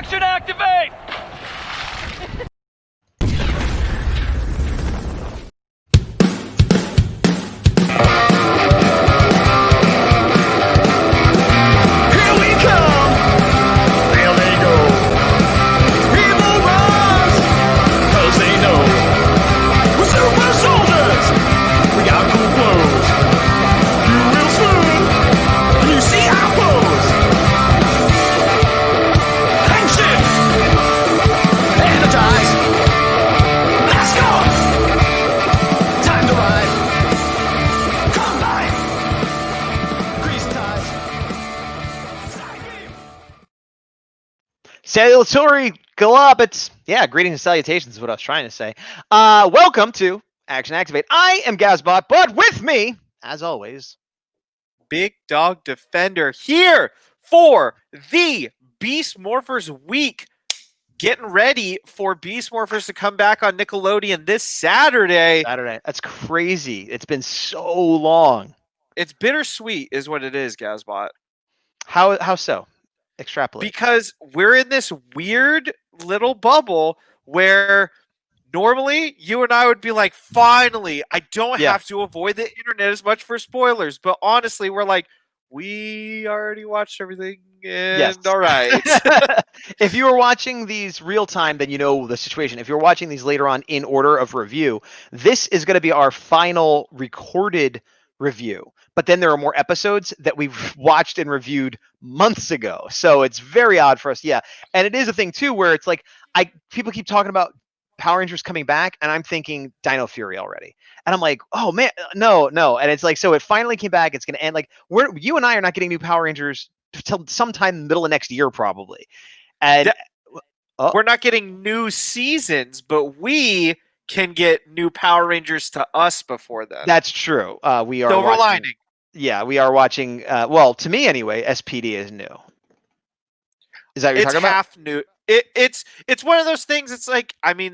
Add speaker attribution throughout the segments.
Speaker 1: Action activate!
Speaker 2: Salutatory Galabits. Yeah, greetings and salutations is what I was trying to say. Welcome to Action Activate. I am Gazbot, but with me, as always,
Speaker 3: Big Dawg Defender here for the Beast Morphers week. Getting ready for Beast Morphers to come back on Nickelodeon this Saturday.
Speaker 2: That's crazy. It's been so long.
Speaker 3: It's bittersweet is what it is, Gazbot.
Speaker 2: How so? Extrapolate.
Speaker 3: Because we're in this weird little bubble where normally you and I would be like, finally, I don't have to avoid the internet as much for spoilers. But honestly, we're like, we already watched everything and all right.
Speaker 2: If you were watching these real time, then you know the situation. If you're watching these later on in order of review, this is going to be our final recorded review. But then there are more episodes that we've watched and reviewed months ago. So it's very odd for us. Yeah. And it is a thing too, where it's like, people keep talking about Power Rangers coming back, and I'm thinking Dino Fury already. And I'm like, oh man, no. And it's like, so it finally came back. It's going to end. Like, you and I are not getting new Power Rangers till sometime in the middle of next year, probably. And
Speaker 3: we're not getting new seasons, but we can get new Power Rangers to us before then.
Speaker 2: That's true. We are
Speaker 3: Silver lining.
Speaker 2: Yeah, we are watching. Well, to me anyway, SPD is new. Is that what you're talking about?
Speaker 3: It's half new. It's one of those things. It's like, I mean,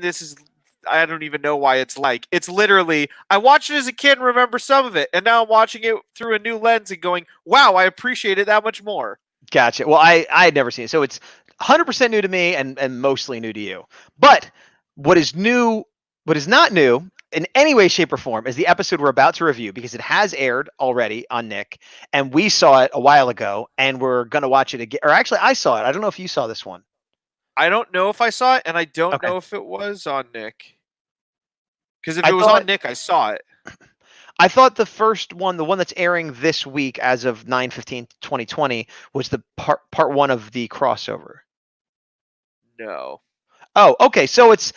Speaker 3: I don't even know why it's like. It's literally, I watched it as a kid and remember some of it, and now I'm watching it through a new lens and going, wow, I appreciate it that much more.
Speaker 2: Gotcha. Well, I had never seen it, so it's 100% new to me and mostly new to you. But what is not new in any way, shape, or form is the episode we're about to review, because it has aired already on Nick, and we saw it a while ago, and we're going to watch it again. Or actually, I saw it. I don't know if you saw this one.
Speaker 3: I don't know if I saw it, and I don't know if it was on Nick. Because if it was on Nick, I saw it.
Speaker 2: I thought the first one, the one that's airing this week as of 9/15/2020, was the part one of the crossover.
Speaker 3: No.
Speaker 2: Oh, okay. So it's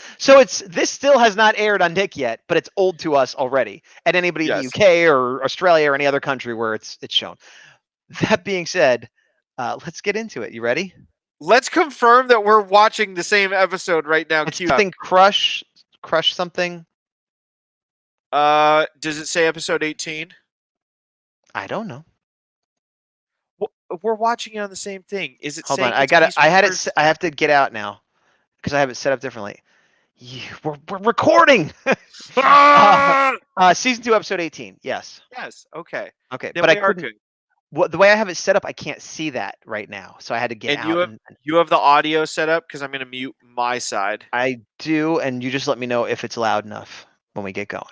Speaker 2: this still has not aired on Nick yet, but it's old to us already. And anybody in the UK or Australia or any other country where it's shown. That being said, let's get into it. You ready?
Speaker 3: Let's confirm that we're watching the same episode right now.
Speaker 2: It's something crush something.
Speaker 3: Does it say episode 18?
Speaker 2: I don't know.
Speaker 3: We're watching it on the same thing. Is it?
Speaker 2: Hold on. I have to get out now because I have it set up differently. We're recording. Season 2, episode 18. Yes.
Speaker 3: Yes. Okay.
Speaker 2: Okay.
Speaker 3: Then
Speaker 2: but I
Speaker 3: couldn't.
Speaker 2: Good. The way I have it set up, I can't see that right now, so I had to get out.
Speaker 3: You have the audio set up, because I'm going to mute my side.
Speaker 2: I do, and you just let me know if it's loud enough when we get going.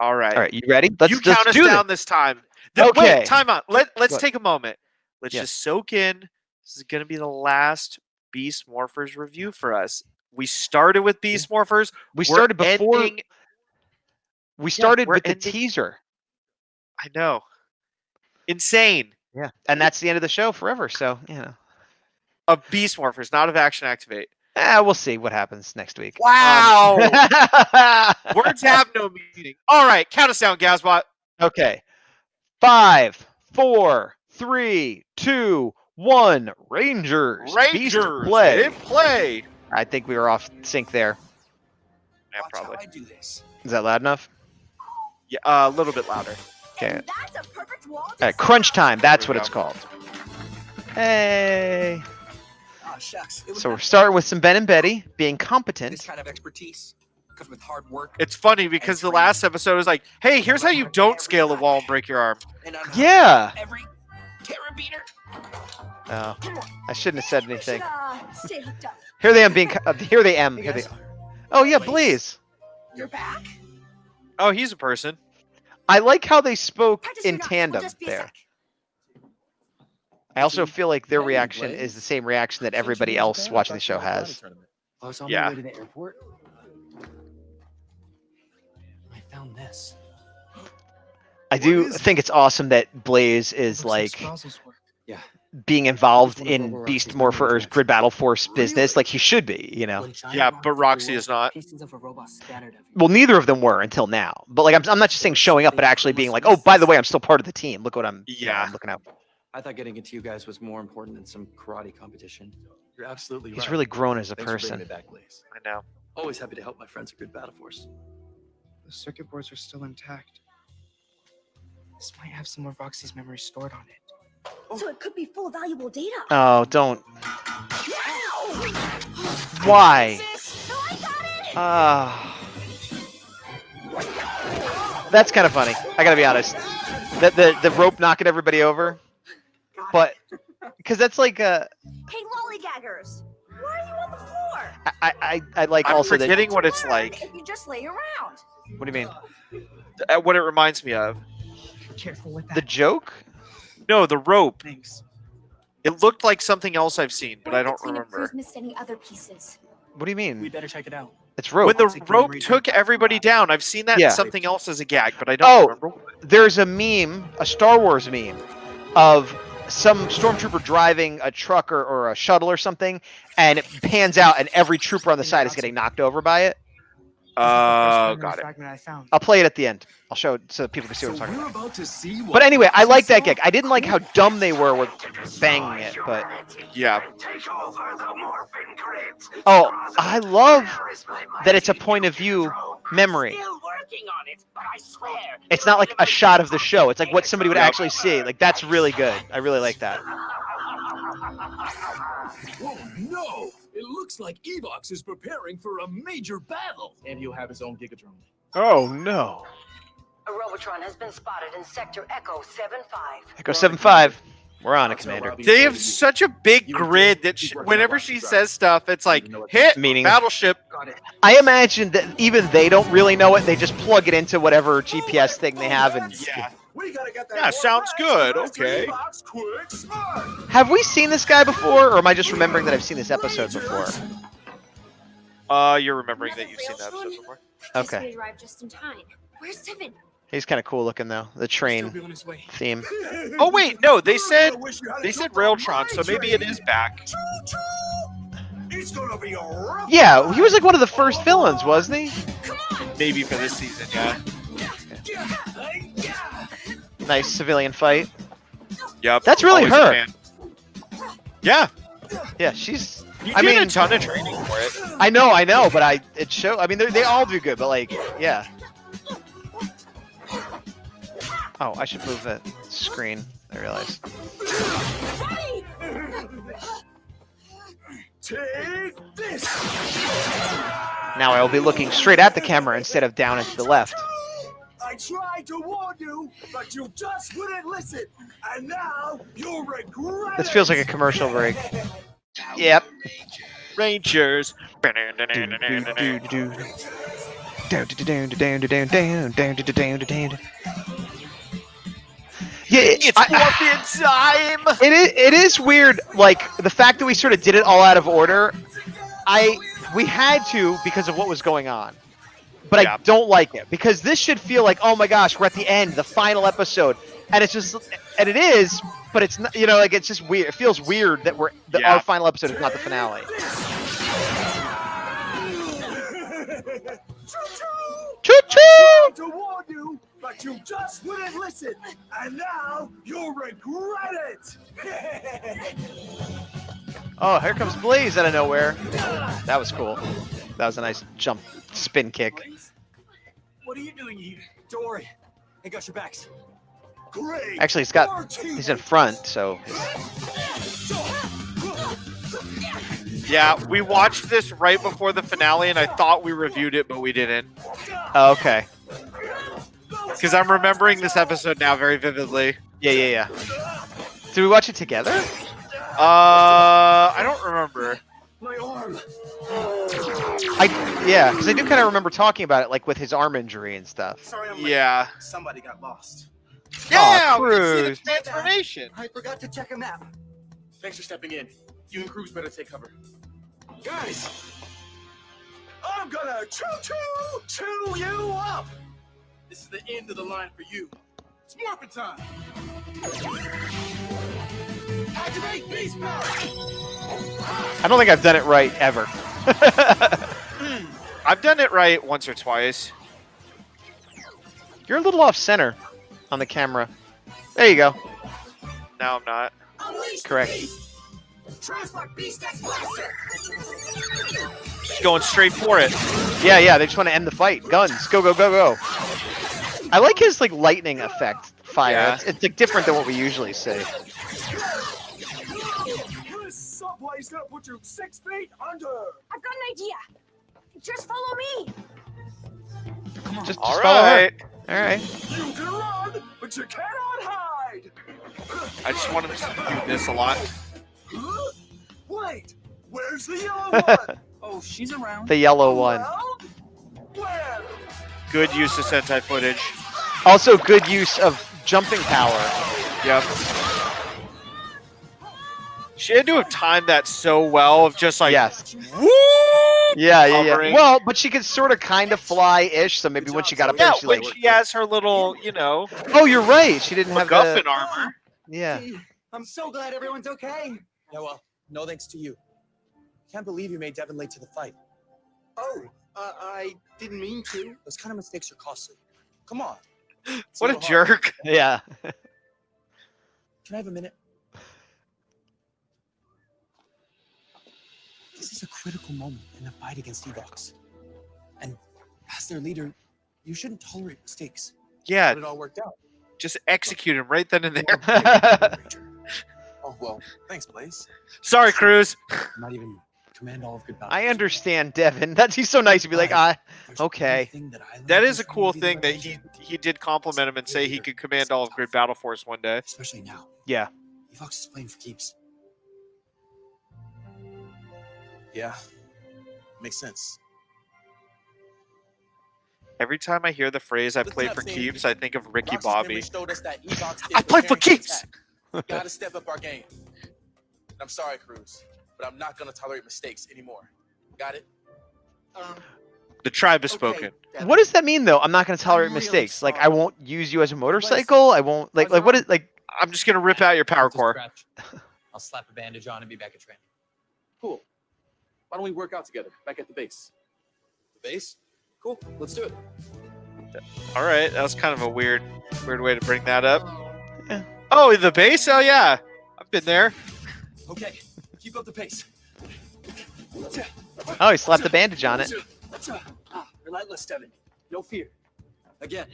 Speaker 3: All right.
Speaker 2: All right. You ready?
Speaker 3: You count us down this time.
Speaker 2: Okay.
Speaker 3: Wait, time out. Let's take a moment. Let's just soak in. This is going to be the last Beast Morphers review for us. We started with Beast Morphers.
Speaker 2: We started before. We started with the teaser.
Speaker 3: I know. Insane.
Speaker 2: Yeah. And that's the end of the show forever. So, you know.
Speaker 3: Of Beast Morphers, not of Action Activate.
Speaker 2: We'll see what happens next week.
Speaker 3: Wow. Words have no meaning. All right. Count us down, Gazbot.
Speaker 2: Okay. 5, 4, 3, 2, 1. Rangers. Beast play. I think we were off sync there.
Speaker 3: Yeah, probably.
Speaker 2: Is that loud enough?
Speaker 3: Yeah, a little bit louder.
Speaker 2: Okay. All right, crunch time. That's what it's called. Hey.
Speaker 4: Oh, shucks.
Speaker 2: So we're starting with some Ben and Betty being competent.
Speaker 4: This kind of expertise comes with hard work.
Speaker 3: It's funny because the last episode was like, hey, here's how you don't scale a wall and break your arm.
Speaker 2: Yeah.
Speaker 4: Every carabiner.
Speaker 2: Oh, I shouldn't have said anything.
Speaker 1: Stay hooked up.
Speaker 2: Here they am being. Here they am.
Speaker 4: Hey,
Speaker 2: Here they.
Speaker 4: guys.
Speaker 2: Oh yeah, Blaze.
Speaker 1: You're back?
Speaker 3: Oh, he's a person.
Speaker 2: I like how they spoke
Speaker 1: Practice
Speaker 2: in
Speaker 1: your knots.
Speaker 2: tandem
Speaker 1: We'll just be a
Speaker 2: there.
Speaker 1: sec.
Speaker 2: I also feel like their
Speaker 5: Hey,
Speaker 2: reaction
Speaker 5: Blaze.
Speaker 2: is the same reaction that
Speaker 5: Since
Speaker 2: everybody
Speaker 5: you're in
Speaker 2: else
Speaker 5: Japan,
Speaker 2: watching
Speaker 5: I
Speaker 2: the
Speaker 5: thought
Speaker 2: show
Speaker 5: you were at a
Speaker 2: has.
Speaker 5: tournament.
Speaker 4: I was on
Speaker 3: Yeah.
Speaker 4: my way to the airport. I found this.
Speaker 2: I do think it's awesome that Blaze is like
Speaker 4: Yeah.
Speaker 2: being involved
Speaker 4: It's one of
Speaker 2: in
Speaker 4: Robo
Speaker 2: Beast
Speaker 4: Roxy's memory
Speaker 2: Morphers
Speaker 4: tracks.
Speaker 2: Grid Battle Force business, like he should be, you know.
Speaker 4: When giant
Speaker 3: Yeah,
Speaker 4: rockets
Speaker 3: but
Speaker 4: hit the
Speaker 3: Roxy
Speaker 4: world,
Speaker 3: is not.
Speaker 4: pieces of a robot scattered everywhere.
Speaker 2: Well, neither of them were until now. But like, I'm not just saying showing up, but actually being like, oh, by the way, I'm still part of the team. Look what I'm, you know,
Speaker 3: Yeah.
Speaker 2: I'm looking out.
Speaker 6: I thought getting it to you guys was more important than some karate competition.
Speaker 5: You're absolutely right.
Speaker 2: He's really grown as a
Speaker 5: Thanks for bringing
Speaker 2: person.
Speaker 5: me back, Blaze.
Speaker 3: I know.
Speaker 6: Always happy to help my friends at Good Battle Force.
Speaker 7: The circuit boards are still intact. This might have some of Roxy's memories stored on it.
Speaker 1: So it could be full of valuable data.
Speaker 2: Oh, don't.
Speaker 1: Wow!
Speaker 2: Why?
Speaker 1: No, I got it!
Speaker 2: That's kind of funny. I gotta be honest. The rope knocking everybody over, but because that's like
Speaker 1: Hey, lollygaggers! Why are you on the floor?
Speaker 2: I like
Speaker 3: I'm
Speaker 2: also that.
Speaker 3: forgetting what it's
Speaker 1: Learn
Speaker 3: like.
Speaker 1: if you just lay around.
Speaker 2: What do you mean?
Speaker 3: What it reminds me of.
Speaker 7: Careful with that.
Speaker 2: The joke?
Speaker 3: No, the rope.
Speaker 7: Thanks.
Speaker 3: It looked like something else I've seen, but I don't
Speaker 1: Cleanup crews
Speaker 3: remember.
Speaker 1: missed any other pieces.
Speaker 2: What do you
Speaker 4: We
Speaker 2: mean?
Speaker 4: better check it out.
Speaker 2: It's rope.
Speaker 3: When the
Speaker 7: It's like
Speaker 3: rope
Speaker 7: memory
Speaker 3: took
Speaker 7: drink.
Speaker 3: everybody down, I've seen that
Speaker 2: Yeah.
Speaker 3: in something else as a gag, but I don't
Speaker 2: Oh.
Speaker 3: remember.
Speaker 2: There's a meme, a Star Wars meme, of some stormtrooper driving a truck or a shuttle or something, and it pans out, and every trooper on the side is getting knocked over by it.
Speaker 3: Oh, got it.
Speaker 7: Fragment I found.
Speaker 2: I'll play it at the end. I'll show it so people can see what I'm
Speaker 5: So
Speaker 2: talking about.
Speaker 5: we're about to see what
Speaker 2: But anyway, I
Speaker 5: Roxy
Speaker 2: like that
Speaker 5: saw?
Speaker 2: gag. I didn't like how dumb they were with banging it, but
Speaker 3: Yeah.
Speaker 2: oh, I love that it's a point of view memory. It's not like a shot of the show. It's like what somebody would
Speaker 3: Yep.
Speaker 2: actually see. Like that's really good. I really like that.
Speaker 5: Oh no! It looks like Evox is preparing for a major battle.
Speaker 8: And he'll have his own Gigadrone.
Speaker 2: Oh no.
Speaker 9: A Robotron has been spotted in Sector Echo 7-5.
Speaker 2: Echo 7-5. We're on it, Commander.
Speaker 3: They have such a big grid that whenever she says stuff, it's like, hit,
Speaker 2: Meaning-
Speaker 3: battleship.
Speaker 4: Got it.
Speaker 2: I imagine that even they don't really know it. They just plug it into whatever GPS thing they have. And
Speaker 3: Yeah.
Speaker 5: We gotta get that
Speaker 3: Yeah, sounds good, okay.
Speaker 5: Evox quick smart.
Speaker 2: have we seen this guy before, or am I just remembering that I've seen this episode before?
Speaker 3: You're remembering that you've seen that episode before.
Speaker 2: Okay.
Speaker 1: We arrived just in time. Where's Seven?
Speaker 2: He's kind of cool looking though. The
Speaker 7: Still
Speaker 2: train
Speaker 7: be on his way.
Speaker 2: theme.
Speaker 3: Oh wait, no, they said
Speaker 5: I wish you had a
Speaker 3: they said
Speaker 5: couple of
Speaker 3: Railtron, so
Speaker 5: my
Speaker 3: maybe it
Speaker 5: trains.
Speaker 3: is back.
Speaker 5: It's gonna be a rough
Speaker 2: Yeah, he was like one of the first villains, wasn't he?
Speaker 3: Maybe for this season, yeah.
Speaker 2: Nice civilian fight.
Speaker 3: Yep.
Speaker 2: That's really
Speaker 3: always a
Speaker 2: her.
Speaker 3: fan. Yeah,
Speaker 2: Yeah, she's.
Speaker 3: you
Speaker 2: I
Speaker 3: did
Speaker 2: mean-
Speaker 3: a ton of training for it.
Speaker 2: I know, but it show. I mean, they all do good, but like, yeah. Oh, I should move that screen. I realized.
Speaker 5: Take this.
Speaker 2: Now I will be looking straight at the camera instead of down and to the left.
Speaker 5: I tried to warn you, but you just wouldn't listen. And now you'll regret
Speaker 2: This feels like a commercial break. Yep.
Speaker 3: Rangers.
Speaker 2: Yeah,
Speaker 3: It's morphin time.
Speaker 2: It is weird, like the fact that we sort of did it all out of order. We had to because of what was going on, but
Speaker 3: Yeah.
Speaker 2: I don't like it because this should feel like, oh my gosh, we're at the end, the final episode, and it's just, and it is, but it's not, you know, like it's just weird. It feels weird that
Speaker 3: Yeah.
Speaker 2: our final episode is not the finale. Choo choo!
Speaker 5: tried to warn you, but you just wouldn't listen. And now you'll regret it.
Speaker 2: Oh, here comes Blaze out of nowhere. That was cool. That was a nice jump spin kick.
Speaker 4: What are you doing here? Don't worry. I got your backs.
Speaker 5: Great.
Speaker 2: Actually, he's in front, so
Speaker 3: Yeah, we watched this right before the finale, and I thought we reviewed it, but we didn't.
Speaker 2: oh, okay.
Speaker 3: Because I'm remembering this episode now very vividly.
Speaker 2: Yeah. Did we watch it together?
Speaker 3: I don't remember.
Speaker 5: My arm.
Speaker 2: Yeah, because I do kind of remember talking about it, like with his arm injury and stuff.
Speaker 5: Sorry, I'm late.
Speaker 3: Yeah.
Speaker 5: Somebody got lost.
Speaker 3: Yeah, we can see the
Speaker 2: Cruz.
Speaker 3: transformation.
Speaker 1: I forgot to check a map.
Speaker 5: Thanks for stepping in. You and Cruz better take cover. Guys, I'm gonna chew you up. This is the end of the line for you. It's morphin' time. Activate beast power.
Speaker 2: I don't think I've done it right ever.
Speaker 3: I've done it right once or twice.
Speaker 2: You're a little off center on the camera. There you go.
Speaker 3: Now I'm not.
Speaker 5: Unleash the
Speaker 2: Correct.
Speaker 5: beast. Transport beast X blaster.
Speaker 3: Just going straight for it.
Speaker 2: Yeah, they just want to end the fight. Guns, go, go, go, go. I like his like lightning effect fire.
Speaker 3: Yeah.
Speaker 2: It's like different than what we usually see.
Speaker 5: This subway's gonna put you 6 feet under.
Speaker 1: I've got an idea. Just follow me.
Speaker 2: Just
Speaker 3: All
Speaker 2: follow her.
Speaker 3: right.
Speaker 2: All right.
Speaker 5: You can run, but you cannot hide.
Speaker 3: I just want him to do this a lot.
Speaker 5: Huh? Wait, where's the yellow one?
Speaker 7: Oh, she's around.
Speaker 2: The yellow one.
Speaker 5: Well, where?
Speaker 3: Good use of Sentai footage.
Speaker 2: Also, good use of jumping power.
Speaker 3: Yep. She had to have timed that so well of just like,
Speaker 2: Yes.
Speaker 3: woo!
Speaker 2: Yeah.
Speaker 3: Hovering.
Speaker 2: Well, but she could sort of kind of fly-ish, so maybe when she got up there,
Speaker 3: Yeah,
Speaker 2: she
Speaker 3: when
Speaker 2: like.
Speaker 3: she has her little, you know,
Speaker 2: Oh, you're right. She didn't have
Speaker 3: MacGuffin
Speaker 2: the.
Speaker 3: armor.
Speaker 2: Yeah.
Speaker 1: I'm so glad everyone's okay.
Speaker 6: Yeah, well, no thanks to you. Can't believe you made Devin late to the fight.
Speaker 7: Oh, I didn't mean to.
Speaker 6: Those kind of mistakes are costly. Come on. It's
Speaker 3: What a
Speaker 6: little hard.
Speaker 3: jerk.
Speaker 2: Yeah.
Speaker 6: Can I have a minute? This is a critical moment in the fight against Evox. And as their leader, you shouldn't tolerate mistakes.
Speaker 3: Yeah,
Speaker 6: But it all worked out.
Speaker 3: just execute him right then and there.
Speaker 6: Oh, well, thanks, Blaze.
Speaker 3: Sorry, Cruz.
Speaker 6: Not even command all of good
Speaker 2: I
Speaker 6: battles.
Speaker 2: understand, Devin. He's so nice to be like,
Speaker 6: There's
Speaker 2: okay.
Speaker 6: one thing that I learned
Speaker 3: That is a
Speaker 6: from
Speaker 3: cool
Speaker 6: being
Speaker 3: thing
Speaker 6: the
Speaker 3: that
Speaker 6: Legend,
Speaker 3: he did compliment him and say he could command all of Grid Battle Force one day.
Speaker 6: especially now.
Speaker 2: Yeah.
Speaker 6: Evox is playing for keeps. Yeah, makes sense.
Speaker 3: Every time I hear the phrase "I
Speaker 6: Listen
Speaker 3: play
Speaker 6: up,
Speaker 3: for
Speaker 6: Sam.
Speaker 3: keeps," I think of Ricky
Speaker 6: Roxy's
Speaker 3: Bobby.
Speaker 6: memory showed us that Evox is
Speaker 3: I play for
Speaker 6: preparing to
Speaker 3: keeps.
Speaker 6: attack. Gotta step up our game. And I'm sorry, Cruz, but I'm not gonna tolerate mistakes anymore. Got it?
Speaker 3: The tribe has spoken.
Speaker 2: What does that mean, though? I'm not going to tolerate
Speaker 1: really
Speaker 2: mistakes. Like, I
Speaker 1: sorry.
Speaker 2: won't use you as a motorcycle. I won't like what is like.
Speaker 3: I'm just gonna rip out your power
Speaker 6: Just
Speaker 3: core.
Speaker 6: scratch. I'll slap a bandage on and be back at training. Cool. Why don't we work out together back at the base? The base? Cool. Let's do it.
Speaker 3: All right, that was kind of a weird way to bring that up.
Speaker 2: Yeah.
Speaker 3: Oh, the base? Oh yeah, I've been there.
Speaker 6: Okay. Keep up the pace.
Speaker 2: Oh, he slapped the bandage on it.
Speaker 6: Relentless, Devin. No fear. Again.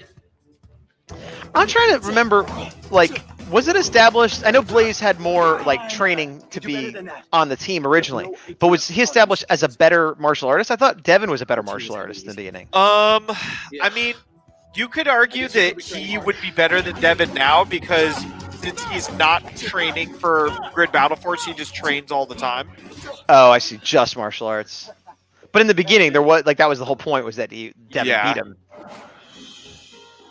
Speaker 2: I'm trying to remember. Like, was it established? I know Blaze had more like training to be on the team originally, but was he established as a better martial artist? I thought Devin was a better martial artist in the beginning.
Speaker 3: I mean, you could argue that he would be better than Devin now because since he's not training for Grid Battle Force, he just trains all the time.
Speaker 2: Oh, I see. Just martial arts. But in the beginning, there was like that was the whole point was that Devin
Speaker 3: Yeah.
Speaker 2: beat him.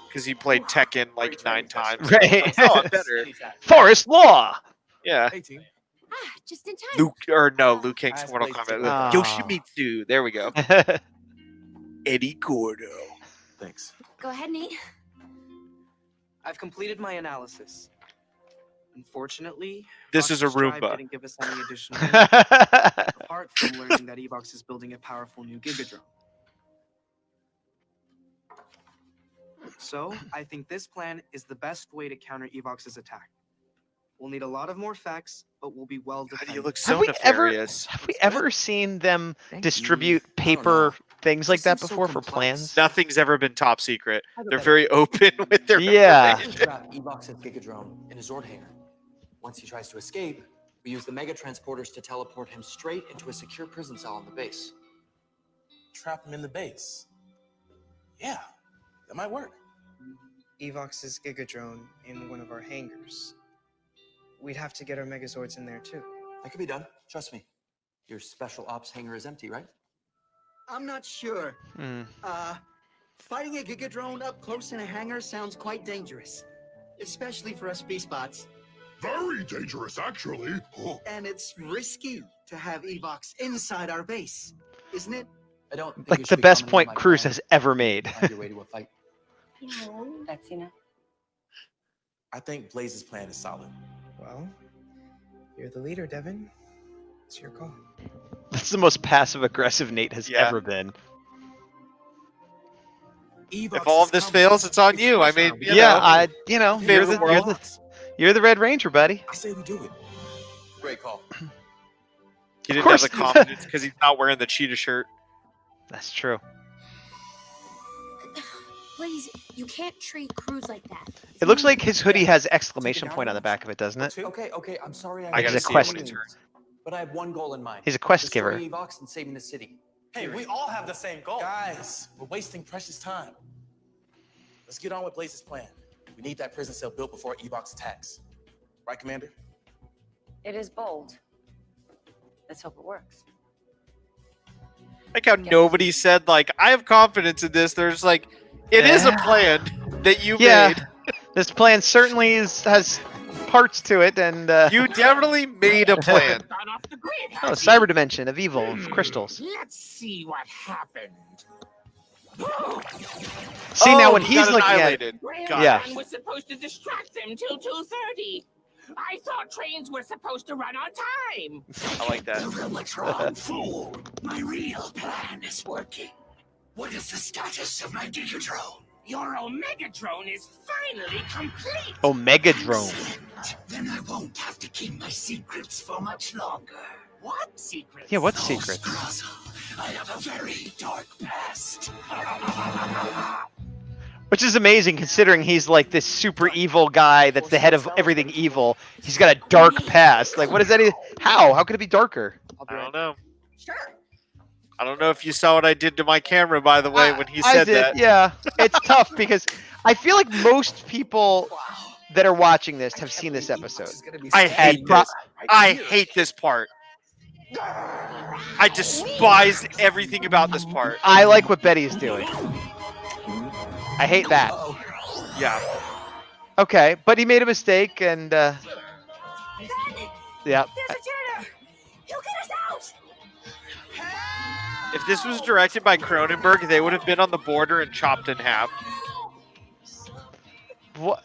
Speaker 3: Because he played Tekken like 9 times.
Speaker 2: Right.
Speaker 3: Oh, I'm better.
Speaker 2: Forest Law.
Speaker 3: Yeah.
Speaker 6: Hey, team.
Speaker 1: Just in time.
Speaker 3: Luke King's Mortal Kombat.
Speaker 2: Ah.
Speaker 3: Yoshimitsu. There we go. Eddie Gordo.
Speaker 6: Thanks.
Speaker 1: Go ahead, Nate.
Speaker 7: I've completed my analysis. Unfortunately,
Speaker 3: This is a
Speaker 7: Roxy's drive
Speaker 3: Roomba.
Speaker 7: didn't give us any additional info, apart from learning that Evox is building a powerful new Gigadrone. So, I think this plan is the best way to counter Evox's attack. We'll need a lot of more facts, but we'll be well
Speaker 3: God,
Speaker 7: defended.
Speaker 3: you look so
Speaker 2: we ever-
Speaker 3: nefarious.
Speaker 2: Have we ever seen them
Speaker 7: Thank
Speaker 2: distribute
Speaker 6: you.
Speaker 2: paper things like
Speaker 6: This
Speaker 2: that
Speaker 6: seems so
Speaker 2: before for
Speaker 6: complex.
Speaker 2: plans?
Speaker 3: Nothing's ever been top secret. They're very open with their
Speaker 2: Yeah.
Speaker 3: information.
Speaker 6: Trap Evox's Gigadrone in a Zord hangar. Once he tries to escape, we use the Mega Transporters to teleport him straight into a secure prison cell on the base. Trap him in the base? Yeah, that might work.
Speaker 7: Evox's Gigadrone in one of our hangars. We'd have to get our Megazords in there too.
Speaker 6: That could be done. Trust me. Your special ops hangar is empty, right?
Speaker 8: I'm not sure. Fighting a Gigadrone up close in a hangar sounds quite dangerous. Especially for us Beastbots.
Speaker 10: Very dangerous, actually.
Speaker 8: And it's risky to have Evox inside our base, isn't it?
Speaker 6: I don't think
Speaker 2: Like
Speaker 6: you
Speaker 2: the
Speaker 6: should be
Speaker 2: best
Speaker 6: commenting
Speaker 2: point
Speaker 6: on my
Speaker 2: Cruz
Speaker 6: plan
Speaker 2: has ever made.
Speaker 6: on your way to a fight.
Speaker 9: No, that's enough.
Speaker 4: I think Blaze's plan is solid.
Speaker 7: Well, you're the leader, Devin. It's your call.
Speaker 2: That's the most passive-aggressive Nate has
Speaker 3: Yeah.
Speaker 2: ever been.
Speaker 3: If all of this fails, it's on you. I mean, you
Speaker 2: Yeah,
Speaker 3: know.
Speaker 2: you're the Red Ranger, buddy.
Speaker 4: I say we do it.
Speaker 6: Great call.
Speaker 3: He didn't
Speaker 2: course.
Speaker 3: have the confidence because he's not wearing the cheetah shirt.
Speaker 2: That's true.
Speaker 11: Blaze, you can't treat Cruz like that.
Speaker 2: It looks like his hoodie has exclamation point on the back of it, doesn't it?
Speaker 6: Okay, I'm sorry.
Speaker 3: I gotta
Speaker 2: He's a
Speaker 3: see it
Speaker 2: quest.
Speaker 3: when he turns.
Speaker 6: But I have one goal in mind.
Speaker 2: He's a quest giver.
Speaker 6: Destroying Evox and saving the city.
Speaker 5: Hey, we all have the same goal. Guys, we're wasting precious time. Let's get on with Blaze's plan. We need that prison cell built before Evox attacks. Right, Commander?
Speaker 9: It is bold. Let's hope it works.
Speaker 3: Like how nobody said, like, I have confidence in this. There's like, it is a plan that you made.
Speaker 2: This plan certainly has parts to it, and
Speaker 3: You definitely made a plan.
Speaker 2: oh, cyber dimension of evil of crystals.
Speaker 10: Let's see what happened.
Speaker 2: See now when
Speaker 3: he
Speaker 2: he's
Speaker 3: got
Speaker 2: looking at
Speaker 3: annihilated. Got
Speaker 2: Yeah.
Speaker 10: was supposed to distract them till 2:30. I thought trains were supposed to run on time.
Speaker 3: I like that.
Speaker 10: Robotron fool. My real plan is working. What is the status of my Gigadrone? Your Omegadrone is finally complete.
Speaker 2: Omegadrone.
Speaker 10: Excellent. Then I won't have to keep my secrets for much longer. What secrets?
Speaker 2: Yeah, what
Speaker 10: Oh,
Speaker 2: secrets?
Speaker 10: Scrozzle, I have a very dark past.
Speaker 2: Which is amazing considering he's like this super evil guy that's the head of everything evil. He's got a dark past. Like, what is that? How? How could it be darker?
Speaker 3: I don't know.
Speaker 1: Sure.
Speaker 3: I don't know if you saw what I did to my camera, by the way, when he
Speaker 2: I
Speaker 3: said
Speaker 2: did,
Speaker 3: that.
Speaker 2: yeah. It's tough because I feel like most people that are watching this have seen this episode.
Speaker 3: I hate this. I hate this part. I despise everything about this part.
Speaker 2: I like what Betty's doing. I hate that.
Speaker 3: Yeah.
Speaker 2: Okay, but he made a mistake, and yeah.
Speaker 1: There's a janitor. He'll get us out.
Speaker 3: If this was directed by Cronenberg, they would have been on the border and chopped in half.
Speaker 2: What?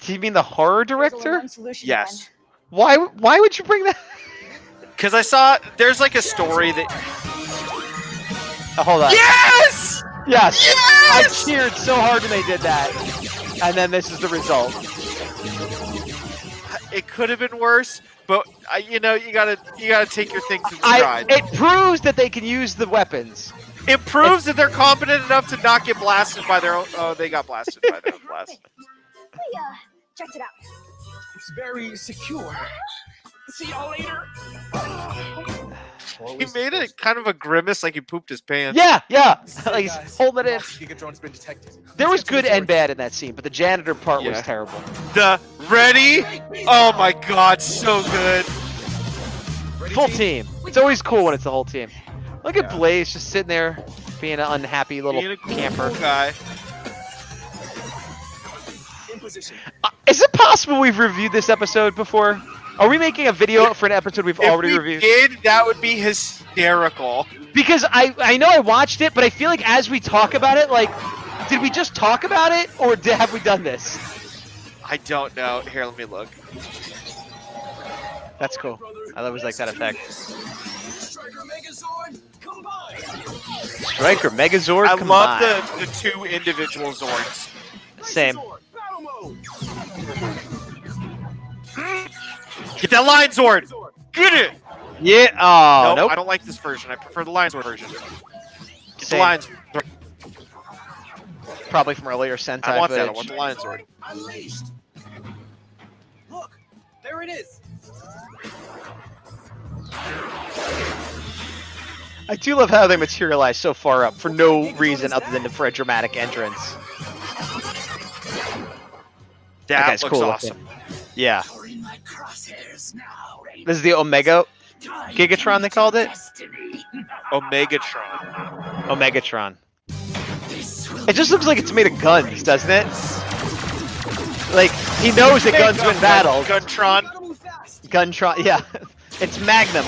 Speaker 2: Do you mean the horror director?
Speaker 3: Yes.
Speaker 2: Why would you bring that?
Speaker 3: Because I saw there's like a story that.
Speaker 2: Oh, hold on.
Speaker 3: Yes!
Speaker 2: Yes!
Speaker 3: Yes!
Speaker 2: I cheered so hard when they did that, and then this is the result.
Speaker 3: It could have been worse, but you know you gotta take your things in stride.
Speaker 2: It proves that they can use the weapons.
Speaker 3: It proves that they're competent enough to not get blasted by their own. Oh, they got blasted by their own blast.
Speaker 1: We checked it out.
Speaker 4: It's very secure. See y'all later.
Speaker 3: He made it kind of a grimace, like he pooped his pants.
Speaker 2: Yeah, like he's holding it in.
Speaker 4: Gigadrone's been detected.
Speaker 2: There was good and bad in that scene, but the janitor part was
Speaker 3: Yeah.
Speaker 2: terrible.
Speaker 3: The ready? Oh my god, so good.
Speaker 2: Full team. It's always cool when it's the whole team. Look at Blaze just sitting there being an unhappy little
Speaker 3: Being a cool
Speaker 2: camper.
Speaker 3: guy.
Speaker 4: In position.
Speaker 2: Is it possible we've reviewed this episode before? Are we making a video for an episode we've already
Speaker 3: If we
Speaker 2: reviewed?
Speaker 3: did, that would be hysterical.
Speaker 2: Because I know I watched it, but I feel like as we talk about it, like, did we just talk about it, or have we done this?
Speaker 3: I don't know. Here, let me look.
Speaker 2: That's cool. I always like that effect.
Speaker 5: Striker Megazord, combine!
Speaker 2: Striker, Megazord,
Speaker 3: I
Speaker 2: combined.
Speaker 3: love the two individual Zords.
Speaker 2: Same.
Speaker 5: Battle mode!
Speaker 3: Get that Line Zord! Get it!
Speaker 2: Yeah. Oh,
Speaker 3: Nope,
Speaker 2: nope.
Speaker 3: I don't like this version. I prefer the Line Zord version. Get the
Speaker 2: Same.
Speaker 3: Line Zord.
Speaker 2: Probably from earlier Sentai
Speaker 3: I want that. I
Speaker 2: footage.
Speaker 3: want the Line Zord.
Speaker 5: Unleashed! Look, there it is!
Speaker 2: I do love how they materialize so far up for no reason other than for a dramatic entrance.
Speaker 3: That
Speaker 2: guy's
Speaker 3: looks
Speaker 2: cool
Speaker 3: awesome.
Speaker 2: Yeah.
Speaker 10: You're in my crosshairs now, Raven.
Speaker 2: This is the Omega Gigatron, they called it?
Speaker 3: Omegatron.
Speaker 2: Omegatron. It just looks like it's made of guns, doesn't it? Like, he knows that guns win battles.
Speaker 3: Guntron.
Speaker 2: Guntron, yeah. It's Magnum.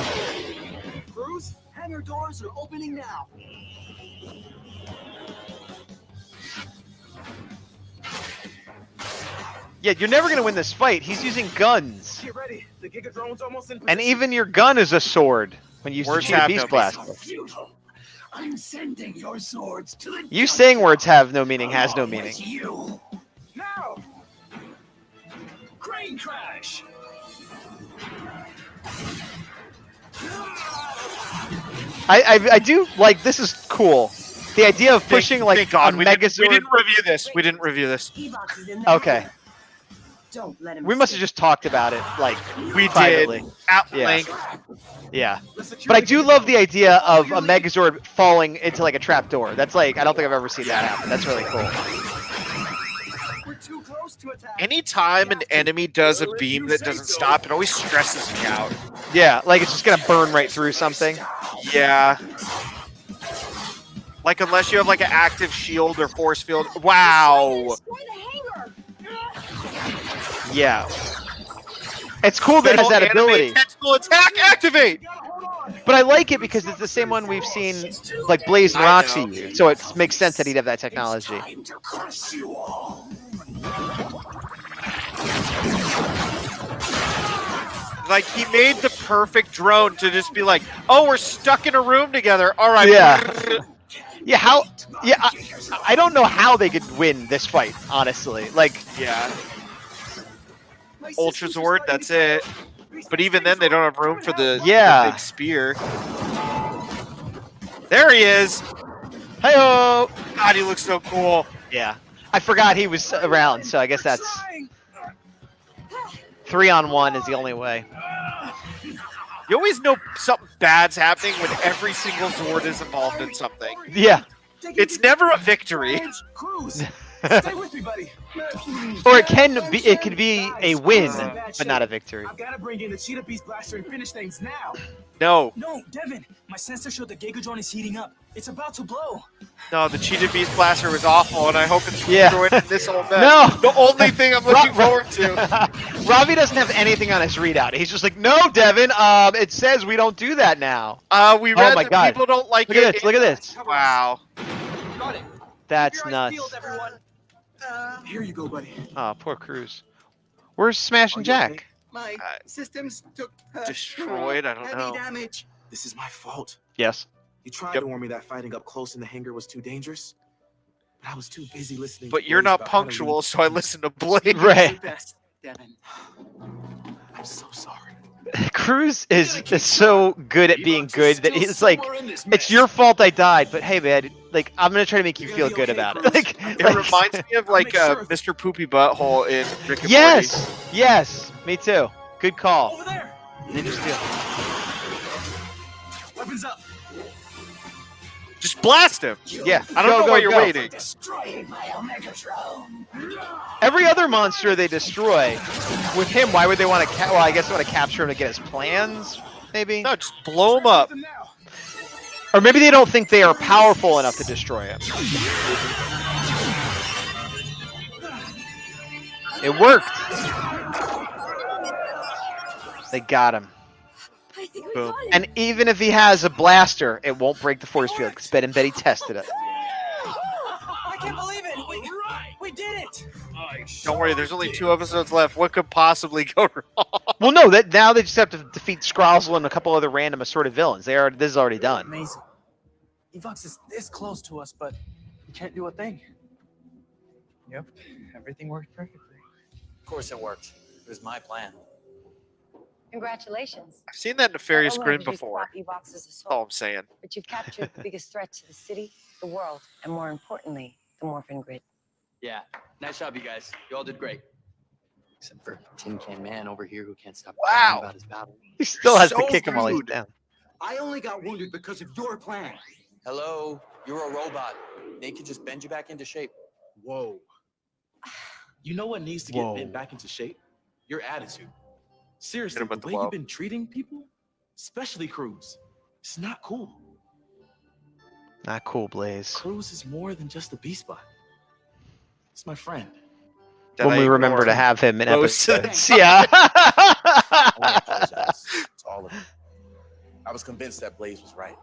Speaker 8: Cruz, hangar doors are opening now.
Speaker 2: Yeah, you're never gonna win this fight. He's using guns.
Speaker 5: Get ready. The Giga Drone's almost in
Speaker 2: And
Speaker 5: position.
Speaker 2: even your gun is a sword when you use the Beast Blaster.
Speaker 10: I'm sending your swords to the
Speaker 2: You saying words have no meaning has no meaning.
Speaker 10: you.
Speaker 5: Now!
Speaker 10: Crane crash.
Speaker 2: I do like, this is cool. The idea of pushing like
Speaker 3: Thank God,
Speaker 2: a
Speaker 3: we
Speaker 2: Megazord.
Speaker 3: didn't review this. We didn't review this.
Speaker 2: Okay.
Speaker 1: Don't let him.
Speaker 2: We must have just talked about it like
Speaker 3: We
Speaker 2: privately.
Speaker 3: did at
Speaker 2: Yeah.
Speaker 3: length.
Speaker 2: Yeah. But I do love the idea of a Megazord falling into like a trapdoor. That's like, I don't think I've ever seen that happen. That's really cool.
Speaker 8: We're too close to attack.
Speaker 3: Anytime an enemy does a beam that doesn't stop, it always stresses me out.
Speaker 2: Yeah, like it's just gonna burn right through something.
Speaker 3: Yeah. Like unless you have like an active shield or force field. Wow.
Speaker 2: Yeah. It's cool that it has that
Speaker 3: Animate
Speaker 2: ability.
Speaker 3: Tentacle attack, activate!
Speaker 2: But I like it because it's the same one we've seen like Blaze and
Speaker 3: I
Speaker 2: Roxy
Speaker 3: know.
Speaker 2: use. So it makes sense that he'd have that technology.
Speaker 10: Time to crush you all.
Speaker 3: Like he made the perfect drone to just be like, oh, we're stuck in a room together. All right.
Speaker 2: Yeah. Yeah, how? Yeah, I don't know how they could win this fight, honestly. Like,
Speaker 3: Yeah. Ultra Zord, that's it. But even then, they don't have room for the
Speaker 2: Yeah.
Speaker 3: big spear. There he is.
Speaker 2: hey-oh!
Speaker 3: God, he looks so cool.
Speaker 2: Yeah. I forgot he was around, so I guess that's 3-on-1 is the only way.
Speaker 3: You always know something bad's happening when every single Zord is involved in something.
Speaker 2: Yeah.
Speaker 3: It's never a victory.
Speaker 5: Cruz, stay with me, buddy.
Speaker 2: Or it could be a win, but not a victory.
Speaker 5: I've got to bring in the Cheetah Beast Blaster and finish things now.
Speaker 3: No,
Speaker 4: No, Devin, my sensor showed the Giga Drone is heating up. It's about to blow.
Speaker 3: no, the Cheetah Beast Blaster was awful, and I hope it's
Speaker 2: Yeah.
Speaker 3: destroyed in this whole mess.
Speaker 2: No!
Speaker 3: The only thing I'm looking forward to.
Speaker 2: Ravi doesn't have anything on his readout. He's just like, no, Devin, it says we don't do that now.
Speaker 3: We
Speaker 2: Oh
Speaker 3: read
Speaker 2: my
Speaker 3: that
Speaker 2: God.
Speaker 3: people don't like
Speaker 2: Look
Speaker 3: it.
Speaker 2: at this, look at this.
Speaker 3: Wow.
Speaker 5: Got it.
Speaker 2: That's
Speaker 5: Keep your eyes
Speaker 2: nuts.
Speaker 5: peeled, everyone. Here you go, buddy.
Speaker 2: Oh, poor Cruz. Where's Smash and
Speaker 5: Are you okay?
Speaker 2: Jack?
Speaker 8: My systems took
Speaker 3: Destroyed? I don't
Speaker 8: heavy
Speaker 3: know.
Speaker 8: damage.
Speaker 5: This is my fault.
Speaker 2: Yes.
Speaker 5: You tried
Speaker 3: Yep.
Speaker 5: to warn me that fighting up close in the hangar was too dangerous, but I was too busy listening.
Speaker 3: But
Speaker 5: to
Speaker 3: you're
Speaker 5: Blaze
Speaker 3: not
Speaker 5: about how to
Speaker 3: punctual,
Speaker 5: lead.
Speaker 3: so I listen to Blade.
Speaker 2: Right.
Speaker 8: Best, Devin.
Speaker 5: I'm so sorry.
Speaker 2: Cruz is so good at being good that he's like, it's your fault I died, but hey, man, like, I'm gonna try to make you feel good about it. Like,
Speaker 3: It reminds me of like Mr. Poopy Butthole in Rick and Morty.
Speaker 2: yes, yes, me too. Good call.
Speaker 4: Over there.
Speaker 2: Ninja Steel.
Speaker 4: Weapons up.
Speaker 3: Just blast him.
Speaker 2: Yeah,
Speaker 3: I don't know why you're waiting.
Speaker 10: Destroying my Omegatron.
Speaker 2: Every other monster they destroy, with him, why would they want to? Well, I guess they want to capture him to get his plans, maybe.
Speaker 3: No, just blow him up.
Speaker 2: Or maybe they don't think they are powerful enough to destroy him. It worked. They got him.
Speaker 11: I think we
Speaker 3: Boom.
Speaker 11: got it.
Speaker 2: And even if he has a blaster, it won't break the force field because Ben and Betty tested it.
Speaker 4: I can't believe it. We did it.
Speaker 3: Don't worry, there's only 2 episodes left. What could possibly go wrong?
Speaker 2: Well, no, that now they just have to defeat Skrozzle and a couple other random assorted villains. This is already done.
Speaker 6: Amazing. Evox is this close to us, but we can't do a thing.
Speaker 7: Yep, everything worked perfectly.
Speaker 6: Of course it worked. It was my plan.
Speaker 9: Congratulations.
Speaker 3: I've seen that nefarious
Speaker 9: Not only
Speaker 3: grin
Speaker 9: did you
Speaker 3: before.
Speaker 9: stop Evox's
Speaker 3: That's all
Speaker 9: assault,
Speaker 3: I'm saying.
Speaker 9: but you've captured the biggest threat to the city, the world, and more importantly, the Morphin Grid.
Speaker 6: Yeah, nice job, you guys. You all did great. Except for Tin Can Man over here who can't stop
Speaker 3: Wow.
Speaker 6: crying about his battle.
Speaker 2: He still has to
Speaker 3: So
Speaker 2: kick him while he's
Speaker 3: rude.
Speaker 2: down.
Speaker 8: I only got wounded because of your plan.
Speaker 6: Hello, you're a robot. They could just bend you back into shape.
Speaker 5: Whoa. You know what needs to get bent back into shape? Your attitude. Seriously,
Speaker 3: Hit him
Speaker 5: the
Speaker 3: with the
Speaker 5: way
Speaker 3: glove.
Speaker 5: you've been treating people
Speaker 6: Especially Cruz. It's not cool.
Speaker 2: Not cool, Blaze.
Speaker 6: Cruz is more than just a beast bot. It's my friend.
Speaker 2: When we remember to have him in
Speaker 3: most of the
Speaker 2: episodes.
Speaker 3: time.
Speaker 2: Yeah.
Speaker 5: I want to apologize to all of you. I was convinced that Blaze was right.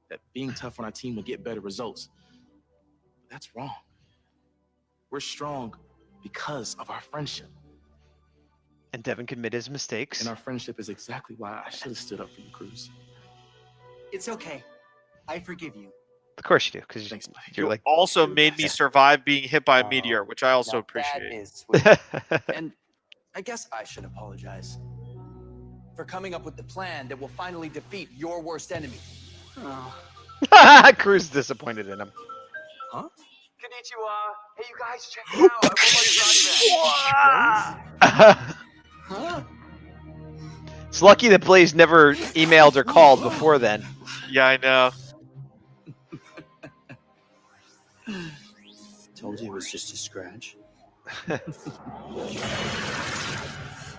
Speaker 6: That being tough on our team will get better results. But that's wrong. We're strong because of our friendship.
Speaker 2: And Devin can admit his mistakes.
Speaker 6: And our friendship is exactly why I should have stood up for you, Cruz.
Speaker 8: It's okay. I forgive you.
Speaker 2: Of course you do, because
Speaker 6: Thanks, buddy.
Speaker 2: you're like.
Speaker 3: Also made me survive being hit by a meteor, which I also
Speaker 10: Now
Speaker 3: appreciate.
Speaker 10: That is sweet. And I guess I should apologize for coming up with the plan that will finally defeat your worst enemy.
Speaker 8: Oh.
Speaker 2: Cruz is disappointed in him.
Speaker 10: Huh?
Speaker 6: Konnichiwa. Hey, you guys, check it out.
Speaker 8: Huh?
Speaker 2: It's lucky that Blaze never emailed or called before then.
Speaker 3: Yeah, I know.
Speaker 6: Told you it was just a scratch.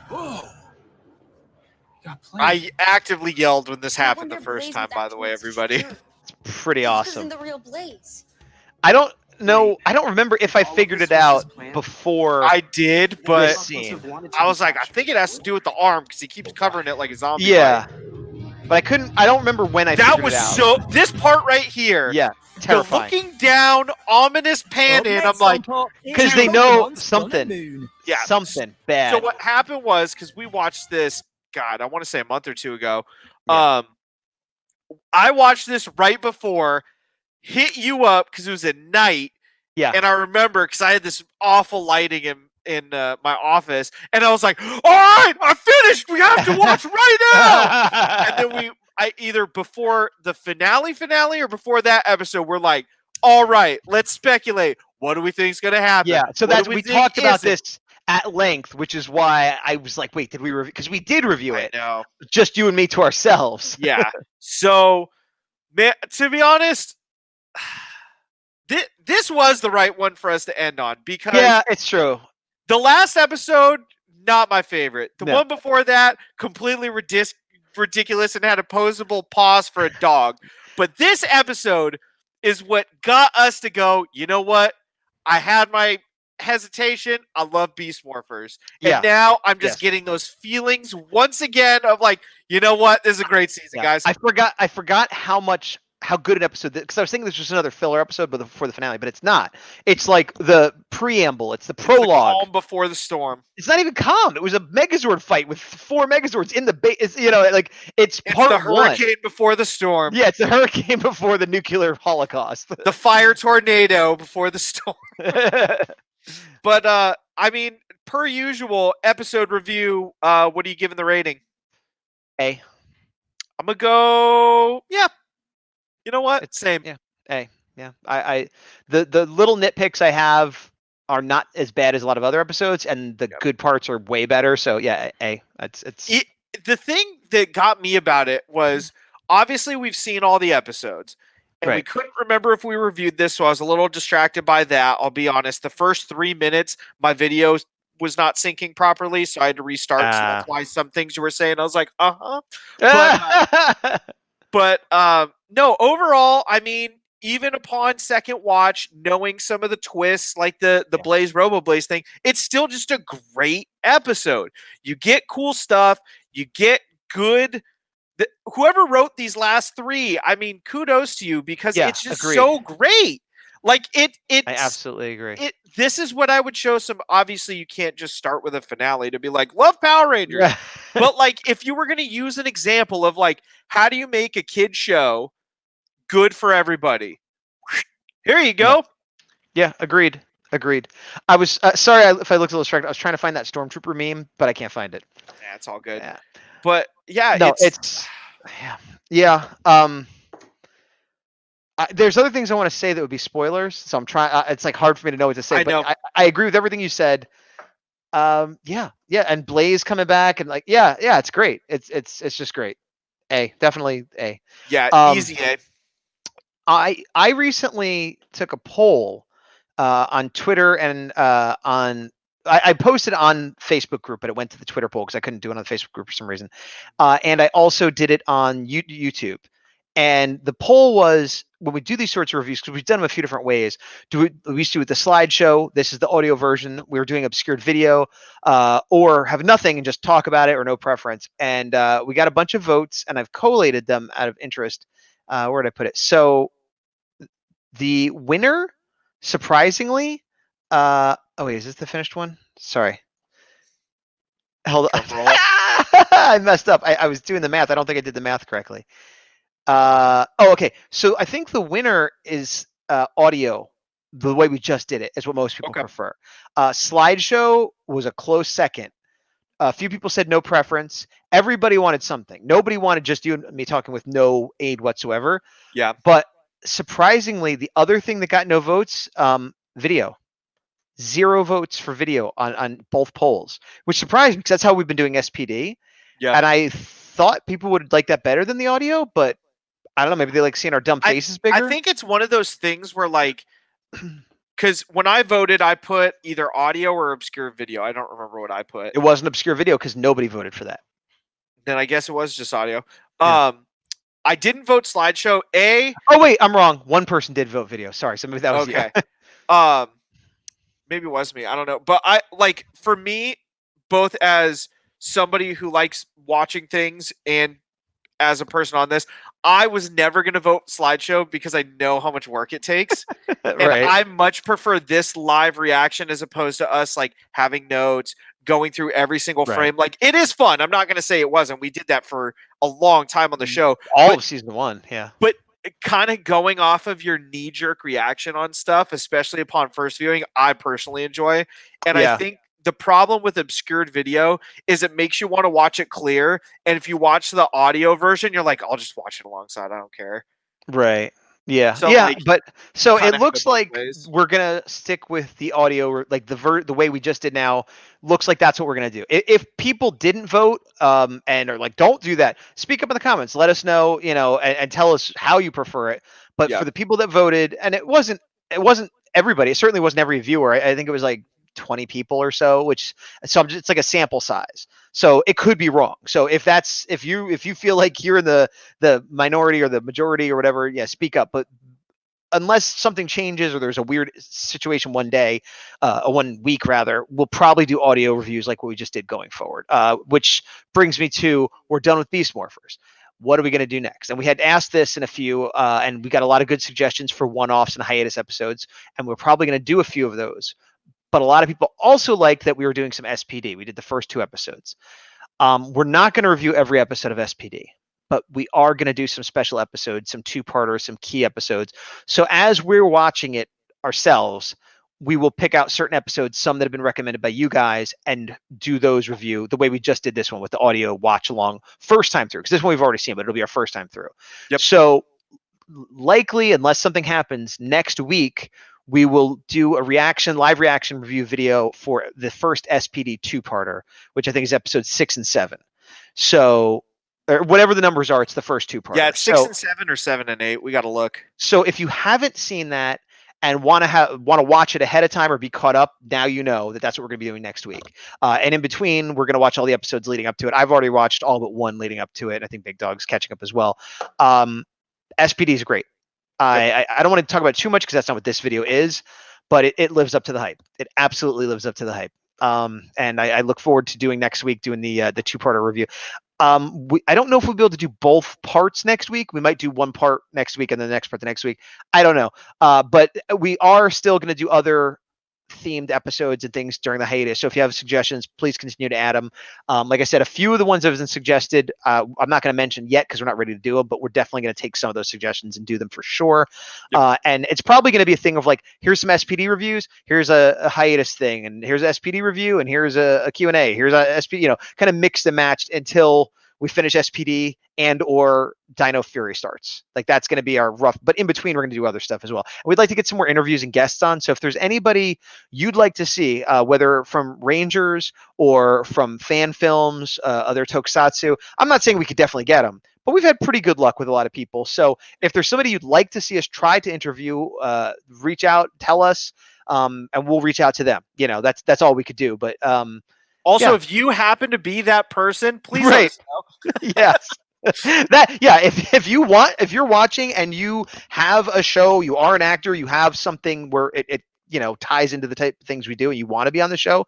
Speaker 8: Whoa.
Speaker 3: I actively yelled when this
Speaker 11: No
Speaker 3: happened the
Speaker 11: wonder
Speaker 3: first
Speaker 11: Blaze
Speaker 3: time,
Speaker 11: was
Speaker 3: by the way,
Speaker 11: acting
Speaker 3: everybody.
Speaker 11: secure.
Speaker 2: Pretty
Speaker 11: This
Speaker 2: awesome.
Speaker 11: isn't the real Blaze.
Speaker 2: I don't know. I don't remember if I figured it out before.
Speaker 3: I did, but
Speaker 2: this scene.
Speaker 3: I was like, I think it has to do with the arm because he keeps covering it like a zombie.
Speaker 2: Yeah. But I couldn't. I don't remember when I
Speaker 3: That
Speaker 2: figured
Speaker 3: was
Speaker 2: it out.
Speaker 3: so. This part right here.
Speaker 2: Yeah.
Speaker 3: The
Speaker 2: Terrifying.
Speaker 3: looking down, ominous pan in. I'm like,
Speaker 2: Because they know something.
Speaker 3: yeah.
Speaker 2: Something bad.
Speaker 3: So what happened was because we watched this. God, I want to say a month or two ago.
Speaker 2: Yeah.
Speaker 3: I watched this right before, hit you up because it was at night.
Speaker 2: Yeah.
Speaker 3: And I remember because I had this awful lighting in my office, and I was like, "All right, I'm finished. We have to watch right now." And then I either before the finale or before that episode, we're like, "All right, let's speculate. What do we think is going to happen?"
Speaker 2: Yeah. So
Speaker 3: What
Speaker 2: that's
Speaker 3: do
Speaker 2: we
Speaker 3: think
Speaker 2: talked about
Speaker 3: isn't?
Speaker 2: this at length, which is why I was like, wait, did we review? Because we did review it.
Speaker 3: No.
Speaker 2: Just you and me to ourselves.
Speaker 3: Yeah. So, man, to be honest, this was the right one for us to end on because
Speaker 2: Yeah, it's true.
Speaker 3: the last episode, not my favorite. The
Speaker 2: No.
Speaker 3: one before that, completely ridiculous and had opposable paws for a dog. But this episode is what got us to go, you know what? I had my hesitation. I love Beast Morphers.
Speaker 2: Yeah.
Speaker 3: And now I'm just
Speaker 2: Yes.
Speaker 3: getting those feelings once again of like, you know what? This is a great season,
Speaker 2: Yeah.
Speaker 3: guys.
Speaker 2: I forgot how good an episode, because I was thinking this was just another filler episode before the finale, but it's not. It's like the preamble. It's the prologue.
Speaker 3: The calm before the storm.
Speaker 2: It's not even calm. It was a Megazord fight with 4 Megazords in the base. You know, like it's
Speaker 3: It's
Speaker 2: part
Speaker 3: the
Speaker 2: one.
Speaker 3: hurricane before the storm.
Speaker 2: Yeah, it's the hurricane before the nuclear holocaust.
Speaker 3: The fire tornado before the storm. But I mean, per usual, episode review. What are you giving the rating?
Speaker 2: A.
Speaker 3: I'm gonna go. Yeah. You know what?
Speaker 2: It's
Speaker 3: Same.
Speaker 2: Yeah. A. Yeah. The little nitpicks I have are not as bad as a lot of other episodes, and the good parts are way better. So yeah, A.
Speaker 3: The thing that got me about it was obviously we've seen all the episodes. And we
Speaker 2: Right.
Speaker 3: couldn't remember if we reviewed this, so I was a little distracted by that. I'll be honest. The first 3 minutes, my video was not syncing properly, so I had to restart. So that's why some things you were saying, I was like, But no, overall, I mean, even upon second watch, knowing some of the twists, like the Blaze Robo Blaze thing, it's still just a great episode. You get cool stuff. You get good. Whoever wrote these last 3, I mean, kudos to you because
Speaker 2: Yeah,
Speaker 3: it's just
Speaker 2: agreed.
Speaker 3: so great. Like it's
Speaker 2: I absolutely agree.
Speaker 3: this is what I would show some. Obviously, you can't just start with a finale to be like, love Power Rangers.
Speaker 2: Yeah.
Speaker 3: But like, if you were going to use an example of like, how do you make a kid show good for everybody? Here you go.
Speaker 2: Yeah, agreed. I was sorry if I looked a little distracted. I was trying to find that Stormtrooper meme, but I can't find it.
Speaker 3: Yeah, it's all good.
Speaker 2: Yeah.
Speaker 3: But yeah,
Speaker 2: No, it's yeah. There's other things I want to say that would be spoilers, so I'm trying. It's like hard for me to know what to say.
Speaker 3: I know.
Speaker 2: But I agree with everything you said. Yeah, and Blaze coming back and like yeah, it's great. It's just great. A, definitely A.
Speaker 3: Yeah, easy A.
Speaker 2: I recently took a poll on Twitter and on I posted on Facebook group, but it went to the Twitter poll because I couldn't do it on the Facebook group for some reason. And I also did it on YouTube. And the poll was, when we do these sorts of reviews, because we've done them a few different ways, we used to do it the slideshow. This is the audio version. We were doing obscured video, or have nothing and just talk about it, or no preference. And we got a bunch of votes, and I've collated them out of interest. Where did I put it? So the winner, surprisingly, oh wait, is this the finished one? Sorry. Hold on. I messed up. I was doing the math. I don't think I did the math correctly. Oh, okay. So I think the winner is audio. The way we just did it is what most people prefer. Slideshow was a close second. A few people said no preference. Everybody wanted something. Nobody wanted just you and me talking with no aid whatsoever.
Speaker 3: Yeah.
Speaker 2: But surprisingly, the other thing that got no votes, video. 0 votes for video on both polls, which surprised me because that's how we've been doing SPD.
Speaker 3: Yeah.
Speaker 2: And I thought people would like that better than the audio, but I don't know. Maybe they like seeing our dumb faces bigger.
Speaker 3: I think it's one of those things where, like, because when I voted, I put either audio or obscure video. I don't remember what I put.
Speaker 2: It wasn't obscure video because nobody voted for that.
Speaker 3: Then I guess it was just audio.
Speaker 2: Yeah.
Speaker 3: I didn't vote slideshow.
Speaker 2: Oh wait, I'm wrong. One person did vote video. Sorry, so maybe that was
Speaker 3: okay.
Speaker 2: You.
Speaker 3: Maybe it was me. I don't know. But for me, both as somebody who likes watching things and as a person on this, I was never going to vote slideshow because I know how much work it takes. And
Speaker 2: Right.
Speaker 3: I much prefer this live reaction as opposed to us like having notes, going through every single frame. Like, it is fun. I'm not going to say it wasn't. We did that for a long time on the show.
Speaker 2: All of season 1. Yeah.
Speaker 3: But kind of going off of your knee-jerk reaction on stuff, especially upon first viewing, I personally enjoy. And I think the problem with obscured video is it makes you want to watch it clear. And if you watch the audio version, you're like, I'll just watch it alongside. I don't care.
Speaker 2: Right. Yeah.
Speaker 3: So,
Speaker 2: yeah.
Speaker 3: like,
Speaker 2: But so
Speaker 3: kinda
Speaker 2: it looks
Speaker 3: have it both
Speaker 2: like
Speaker 3: ways.
Speaker 2: we're gonna stick with the audio, like the way we just did now. Looks like that's what we're gonna do. If people didn't vote, and are like, don't do that, speak up in the comments. Let us know, and tell us how you prefer it. But for the people that voted, and it wasn't everybody. It certainly wasn't every viewer. I think it was like 20 people or so, it's like a sample size. So it could be wrong. So if you feel like you're in the minority or the majority or whatever, yeah, speak up. But unless something changes or there's a weird situation one day, 1 week rather, we'll probably do audio reviews like what we just did going forward. Which brings me to, we're done with Beast Morphers. What are we going to do next? And we had asked this in a few, and we got a lot of good suggestions for one-offs and hiatus episodes, and we're probably going to do a few of those. But a lot of people also liked that we were doing some SPD. We did the first 2 episodes. We're not going to review every episode of SPD, but we are going to do some special episodes, some 2-parters, some key episodes. So as we're watching it ourselves, we will pick out certain episodes, some that have been recommended by you guys, and do those review the way we just did this one with the audio watch along first time through. Because this one we've already seen, but it'll be our first time through.
Speaker 3: Yep.
Speaker 2: So likely, unless something happens next week, we will do a live reaction review video for the first SPD 2-parter, which I think is episode 6 and 7. So, or whatever the numbers are, it's the first 2-parter.
Speaker 3: Yeah, it's 6 and 7 or 7 and 8. We got to look.
Speaker 2: So if you haven't seen that and want to watch it ahead of time or be caught up, now you know that that's what we're going to be doing next week. And in between, we're going to watch all the episodes leading up to it. I've already watched all but 1 leading up to it. And I think Big Dog's catching up as well. SPD is great. I don't want to talk about it too much because that's not what this video is, but it lives up to the hype. It absolutely lives up to the hype. And I look forward to doing next week, doing the 2-parter review. I don't know if we'll be able to do both parts next week. We might do 1 part next week and then the next part the next week. I don't know. But we are still going to do other themed episodes and things during the hiatus. So if you have suggestions, please continue to add them. Like I said, a few of the ones that have been suggested, I'm not going to mention yet because we're not ready to do them, but we're definitely going to take some of those suggestions and do them for sure. Yep. And it's probably going to be a thing of like, here's some SPD reviews, here's a hiatus thing, and here's an SPD review, and here's a Q&A, here's a SPD, kind of mix and match until we finish SPD and or Dino Fury starts. Like that's going to be our rough, but in between we're going to do other stuff as well. And we'd like to get some more interviews and guests on. So if there's anybody you'd like to see, whether from Rangers or from fan films, other tokusatsu, I'm not saying we could definitely get them, but we've had pretty good luck with a lot of people. So if there's somebody you'd like to see us try to interview, reach out, tell us. and we'll reach out to them. You know, that's all we could do. But
Speaker 3: also, if you happen to be that person, please let us know.
Speaker 2: Yes. If you're watching and you have a show, you are an actor, you have something where it ties into the type of things we do and you want to be on the show,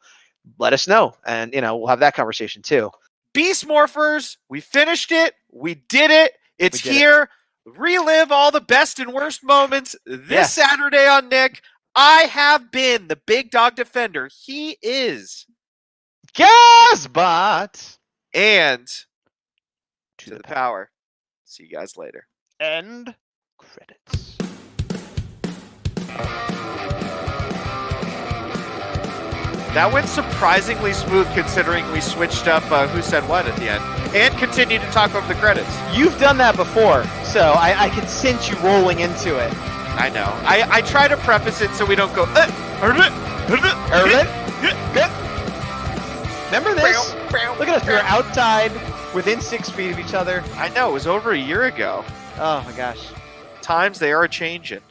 Speaker 2: let us know, and we'll have that conversation too.
Speaker 3: Beast Morphers, we finished it, we did it, it's here. Relive all the best and worst moments this Saturday on Nick. I have been the big Dawg Defender. He is
Speaker 2: Gazbot,
Speaker 3: and to the power. See you guys later.
Speaker 2: End credits.
Speaker 3: That went surprisingly smooth considering we switched up who said what at the end and continued to talk over the credits.
Speaker 2: You've done that before, so I can sense you rolling into it.
Speaker 3: I know. I try to preface it so we don't go.
Speaker 2: Remember this? Look at us. We're outside, within 6 feet of each other.
Speaker 3: I know. It was over a year ago.
Speaker 2: Oh my gosh.
Speaker 3: Times they are changing.